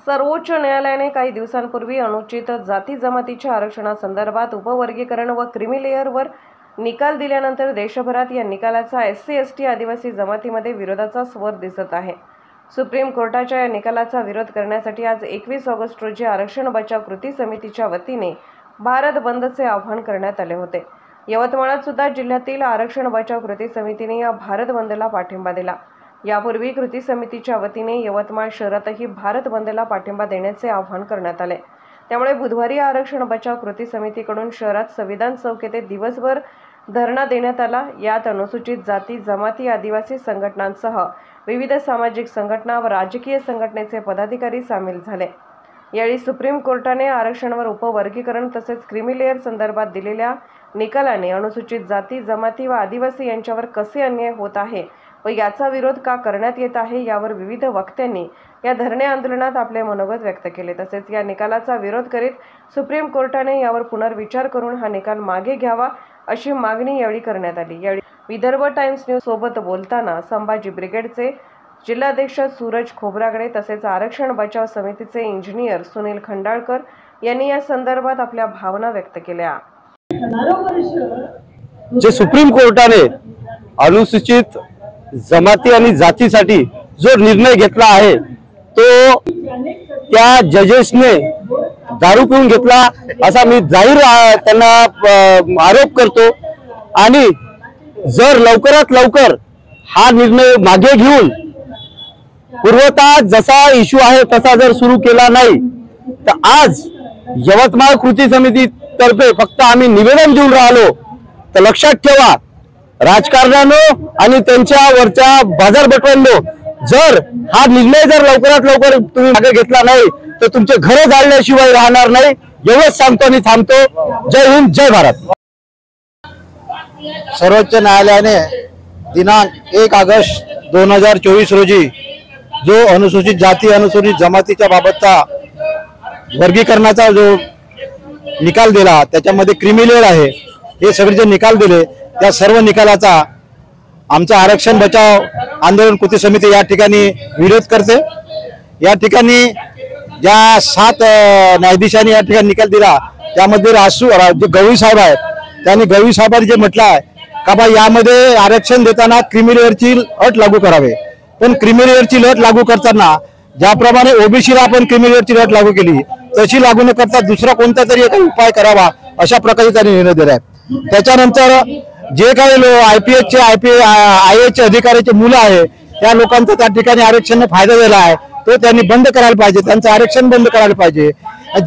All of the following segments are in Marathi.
सर्वोच्च न्यायालयाने काही दिवसांपूर्वी अनुसूचित जाती जमातीच्या आरक्षणासंदर्भात उपवर्गीकरण व क्रीमी लेअरवर निकाल दिल्यानंतर देशभरात या निकालाचा SC/ST आदिवासी जमातीमध्ये विरोधाचा स्वर दिसत आहे। सुप्रीम कोर्टाच्या या निकालाचा विरोध करण्यासाठी आज 21 ऑगस्ट रोजी आरक्षण बचाव कृती समितीच्या वतीने भारत बंदचे आवाहन करण्यात आले होते। यवतमाळात सुद्धा जिल्ह्यातील आरक्षण बचाव कृती समितीने या भारत बंदला पाठिंबा दिला। यापूर्वी कृती समितीच्या वतीने यवतमाळ शहरातही भारत बंदला पाठिंबा देण्याचे आवाहन करण्यात आले। त्यामुळे बुधवारी आरक्षण बचाव कृती समितीकडून शहरात संविधान चौक येथे दिवसभर धरणा देण्यात आला। यात अनुसूचित जाती जमाती आदिवासी संघटनांसह विविध सामाजिक संघटना व राजकीय संघटनेचे पदाधिकारी सामील झाले। यावेळी सुप्रीम कोर्टाने आरक्षणावर उपवर्गीकरण तसेच क्रीमी लेअर संदर्भात दिलेल्या निकालाने अनुसूचित जाती जमाती व आदिवासी यांच्यावर कसे अन्याय होत आहे व याचा विरोध का करण्यात येत आहे यावर विविध वक्त्यांनी या धरणे आंदोलनात आपले मनोगत व्यक्त केले। तसेच या निकालाचा विरोध करीत सुप्रीम कोर्टाने यावर पुनर्विचार करून हा निकाल मागे घ्यावा अशी मागणी यावेळी करण्यात आली। यावेळी विदर्भ टाइम्स न्यूज सोबत बोलताना संभाजी ब्रिगेडचे जिल्हाध्यक्ष सूरज खोब्रागडे तसेच आरक्षण बचाव समितीचे इंजिनियर सुनील खंडाळकर यांनी या संदर्भात आपल्या भावना व्यक्त केल्या। जे सुप्रीम कोर्टाने अनुसूचित जमाती आणि जातीसाठी जो निर्णय घेतला आहे तो त्या जजेसने दारू पिऊन घेतला असा मी जाहीर त्यांना आरोप करतो आणि जर लवकरात लवकर हा निर्णय मागे घेऊन पूर्वता जसा इश्यू आहे तसा जर सुरू केला नाही तर आज यवतमाळ कृती समिती तर्फे फक्त आम्ही निवेदन देऊन राहिलो तर लक्षात ठेवा राजकारण्यांनो आणि त्यांच्या वरच्या बाजारपेठांनो जर हा निर्णय जर लवकरात लवकर तुम्ही मागे घेतला नाही तर तुमचे घर जाळल्याशिवाय राहणार नाही एवढंच सांगतो आणि थांबतो। जय हिंद जय भारत। सर्वोच्च न्यायालयाने दिनांक 1 ऑगस्ट 2024 रोजी जो अनुसूचित जाती अनुसूचित जमातीच्या बाबतचा वर्गीकरणाचा जो निकाल दिला त्याच्यामध्ये क्रीमी लेअर आहे हे सगळे जे निकाल दिले त्या सर्व निकालाचा आमचा आरक्षण बचाव आंदोलन कृती समिती या ठिकाणी विरोध करते। या ठिकाणी ज्या 7 न्यायाधीशांनी या ठिकाणी निकाल दिला त्यामध्ये जे गवळी साहेब आहेत त्यांनी गवळी साहेबांनी जे म्हटलं आहे का बा यामध्ये आरक्षण देताना क्रीमी लेअरची अट लागू करावे, पण क्रीमी लेअरची अट लागू करताना ज्याप्रमाणे ओबीसीला आपण क्रीमी लेअरची अट लागू केली तशी लागू न करता दुसरा कोणता तरी एक उपाय करावा अशा प्रकारे त्यांनी निर्णय दिलाय। त्याच्यानंतर जे काही IPSचे IASचे अधिकाऱ्याचे मुलं आहे त्या लोकांचा त्या ठिकाणी आरक्षण फायदा दिला आहे तो त्यांनी बंद करायला पाहिजे, त्यांचं आरक्षण बंद करायला पाहिजे।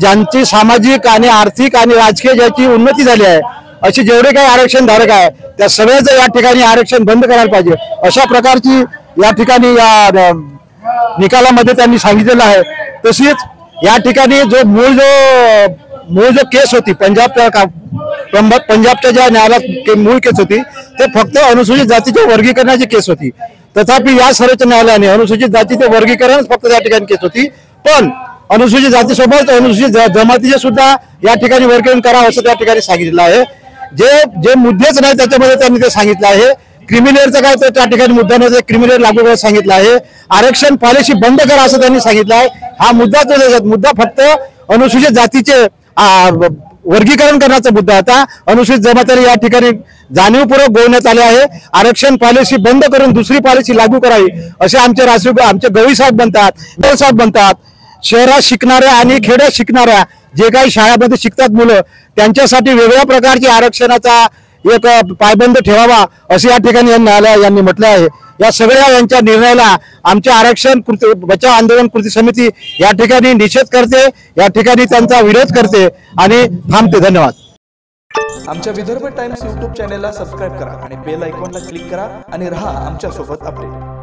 ज्यांची सामाजिक आणि आर्थिक आणि राजकीय ज्याची उन्नती झाली आहे अशी जेवढे काही आरक्षण धारक आहे त्या सगळ्याचं या ठिकाणी आरक्षण बंद करायला पाहिजे अशा प्रकारची या ठिकाणी या निकालामध्ये त्यांनी सांगितलेलं आहे। तसेच या ठिकाणी जो मूळ जो केस होती पंजाबच्या ज्या न्यायालयात मूळ केस होती ते फक्त अनुसूचित जातीच्या वर्गीकरणाची केस होती, तथापि या सर्वोच्च न्यायालयाने अनुसूचित जातीचे वर्गीकरण फक्त त्या ठिकाणी केस होती, पण अनुसूचित जातीसोबत अनुसूचित जमातीचे सुद्धा या ठिकाणी वर्गीकरण करावं असं त्या ठिकाणी सांगितलं आहे। जे मुद्देच नाही त्याच्यामध्ये त्यांनी ते सांगितलं आहे। क्रीमी लेअरचा काय त्या ठिकाणी मुद्दा नव्हता, क्रीमी लेअर लागू करायला सांगितलं आहे। आरक्षण पॉलिसी बंद करा असं त्यांनी सांगितलं आहे। हा मुद्दा फक्त अनुसूचित जातीचे वर्गीकरण करण्याचा मुद्दा होता। अनुसूचित जमातीला या ठिकाणी जाणीवपूर्वक गोवण्यात आले आहे। आरक्षण पॉलिसी बंद करून दुसरी पॉलिसी लागू करावी असे आमचे गवळी साहेब म्हणतात। शहरात शिकणाऱ्या आणि खेड्यात शिकणाऱ्या जे काही शाळांमध्ये शिकतात मुलं त्यांच्यासाठी वेगळ्या प्रकारची आरक्षणाचा एक पायबंद ठेवावा असे या ठिकाणी न्यायालयाने म्हटले आहे। या सगळ्या यांच्या निर्णयाला आमच्या आरक्षण बचाव आंदोलन कृती समिती या ठिकाणी निषेध करते, या ठिकाणी त्यांचा विरोध करते आणि थांबते। धन्यवाद। आमच्या विदर्भ टाइम्स YouTube चॅनेलला सबस्क्राइब करा आणि बेल आयकॉनला क्लिक करा आणि रहा आमच्या सोबत अपडेट।